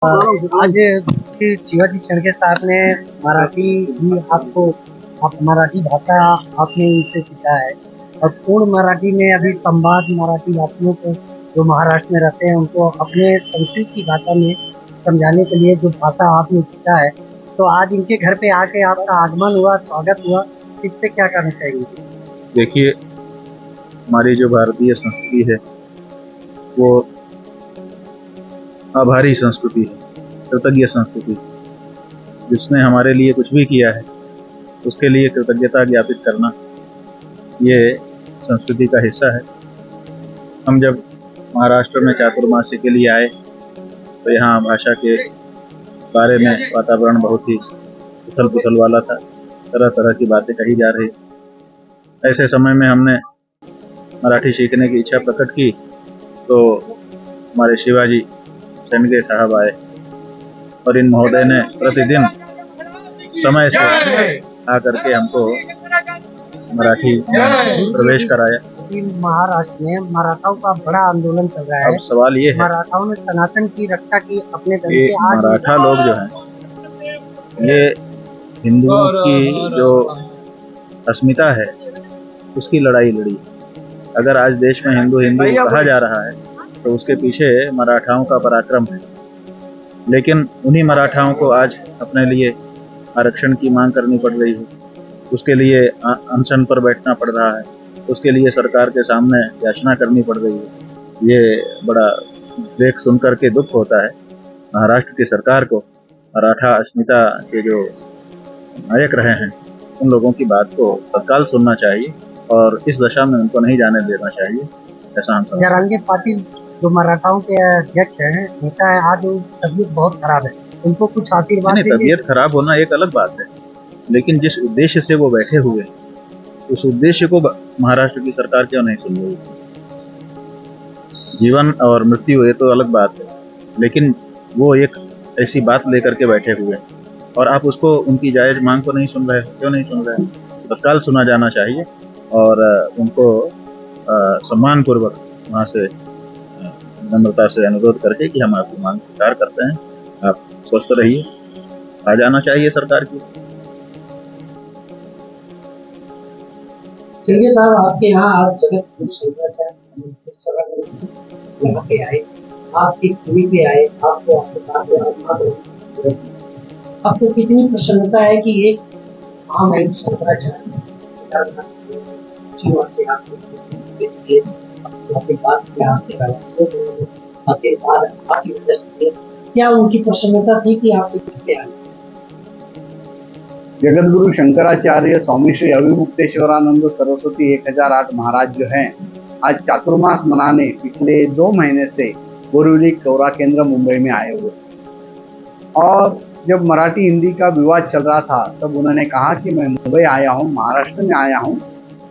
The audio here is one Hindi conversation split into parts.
आज श्री शिवाजी क्षण के साथ में मराठी भी आपको आप मराठी भाषा आपने इनसे सीखा है और पूर्ण मराठी में अभी संवाद मराठी भाषियों को जो महाराष्ट्र में रहते हैं उनको अपने संस्कृत की भाषा में समझाने के लिए जो भाषा आपने सीखा है, तो आज इनके घर पे आके आपका आगमन हुआ, स्वागत हुआ, इस पे क्या कहना चाहेंगे? देखिए, हमारी जो भारतीय संस्कृति है वो आभारी संस्कृति है, कृतज्ञ संस्कृति है। जिसने हमारे लिए कुछ भी किया है उसके लिए कृतज्ञता ज्ञापित करना ये संस्कृति का हिस्सा है। हम जब महाराष्ट्र में चातुर्मास्य के लिए आए तो यहाँ भाषा के बारे में वातावरण बहुत ही उथल पुथल वाला था, तरह तरह की बातें कही जा रही। ऐसे समय में हमने मराठी सीखने की इच्छा प्रकट की तो हमारे शिवाजी शेंडगे साहब आए और इन महोदय ने प्रतिदिन समय से आकर के हमको मराठी प्रवेश कराया। महाराष्ट्र में मराठाओं का बड़ा आंदोलन चल रहा है। अब सवाल ये है, मराठाओं ने सनातन की रक्षा की अपने दल ये से। आज मराठा लोग जो हैं ये हिंदुओं की जो अस्मिता है उसकी लड़ाई लड़ी। अगर आज देश में हिंदू हिंदू कहा जा रहा है तो उसके पीछे मराठाओं का पराक्रम है। लेकिन उन्हीं मराठाओं को आज अपने लिए आरक्षण की मांग करनी पड़ रही है, उसके लिए अनशन पर बैठना पड़ रहा है, उसके लिए सरकार के सामने याचना करनी पड़ रही है। ये बड़ा देख सुन करके दुख होता है। महाराष्ट्र की सरकार को मराठा अस्मिता के जो नायक रहे हैं उन लोगों की बात को तत्काल सुनना चाहिए और इस दशा में उनको नहीं जाने देना चाहिए, ऐसा हम समझते हैं। जरांगे पाटिल जो मराठाओं के अध्यक्ष हैं, नेता है, आज तबीयत बहुत खराब है, उनको कुछ आशीर्वाद नहीं, तबीयत खराब होना एक अलग बात है, लेकिन जिस उद्देश्य से वो बैठे हुए उस उद्देश्य को महाराष्ट्र की सरकार क्यों नहीं सुन रही? जीवन और मृत्यु ये तो अलग बात है, लेकिन वो एक ऐसी बात लेकर के बैठे हुए और आप उसको उनकी जायज मांग को नहीं सुन रहे, क्यों नहीं सुन रहे? तत्काल सुना जाना चाहिए और उनको सम्मान पूर्वक वहाँ से नम्रता से अनुरोध करके कि हम आपकी मांग स्वीकार करते हैं, आप स्वस्थ रहिए, आ जाना चाहिए सरकार की। शेंडगे साहब, आपके यहाँ आज जगत गुरु शंकराचार्य यहाँ पे आए, आपकी भूमि पे आए, आपको आपको कितनी प्रसन्नता है कि एक महामहिम शंकराचार्य जीवन से आपको इसके आशीर्वाद किया, आशीर्वाद आपकी वजह से क्या उनकी प्रसन्नता थी कि आप आए? जगतगुरु शंकराचार्य स्वामी श्री अविमुक्तेश्वरानंद सरस्वती 1008 महाराज जो हैं आज चातुर्मास मनाने पिछले 2 महीने से बोरिवली कौरा केंद्र मुंबई में आए हुए। और जब मराठी हिंदी का विवाद चल रहा था तब उन्होंने कहा कि मैं मुंबई आया हूँ, महाराष्ट्र में आया हूँ,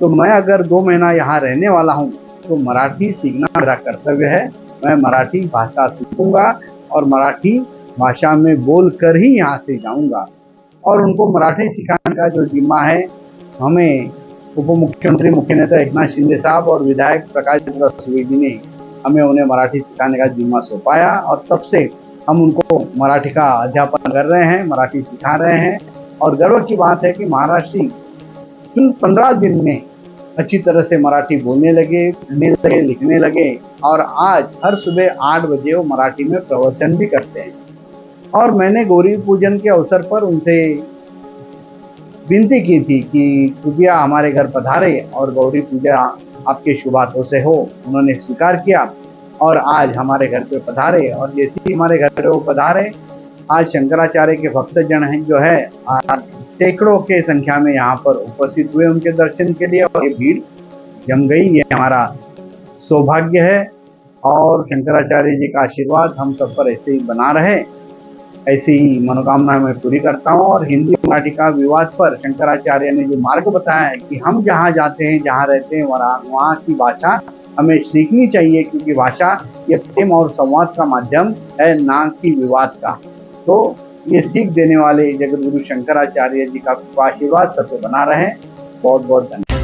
तो मैं अगर 2 महीना यहाँ रहने वाला हूँ तो मराठी सीखना मेरा कर्तव्य है। मैं मराठी भाषा सीखूंगा और मराठी भाषा में बोल कर ही यहाँ से जाऊँगा। और उनको मराठी सिखाने का जो जिम्मा है, हमें उप मुख्यमंत्री मुख्य नेता एकनाथ शिंदे साहब और विधायक प्रकाश सुवेदी ने हमें उन्हें मराठी सिखाने का जिम्मा सौंपाया और तब से हम उनको मराठी का अध्यापन कर रहे हैं, मराठी सिखा रहे हैं। और गर्व की बात है कि महाराष्ट्री इन 15 दिन में अच्छी तरह से मराठी बोलने लगे, पढ़ने लगे, लिखने लगे और आज हर सुबह 8 बजे वो मराठी में प्रवचन भी करते हैं। और मैंने गौरी पूजन के अवसर पर उनसे विनती की थी कि कृपया हमारे घर पधारे और गौरी पूजा आपके शुभ हाथों से हो। उन्होंने स्वीकार किया और आज हमारे घर पे पधारे और जैसे ही हमारे घर पे वो पधारे, आज शंकराचार्य के भक्तजन हैं जो है सैकड़ों के संख्या में यहाँ पर उपस्थित हुए उनके दर्शन के लिए और ये भीड़ जम गई। ये हमारा सौभाग्य है और शंकराचार्य जी का आशीर्वाद हम सब पर ऐसे ही बना रहे, ऐसी ही मनोकामना मैं पूरी करता हूँ। और हिंदी मराठी का विवाद पर शंकराचार्य ने जो मार्ग बताया है कि हम जहाँ जाते हैं, जहाँ रहते हैं, वहाँ की भाषा हमें सीखनी चाहिए, क्योंकि भाषा ये प्रेम और संवाद का माध्यम है, ना कि विवाद का। तो ये सीख देने वाले जगतगुरु शंकराचार्य जी का आशीर्वाद सब पे बना रहे। बहुत बहुत धन्यवाद।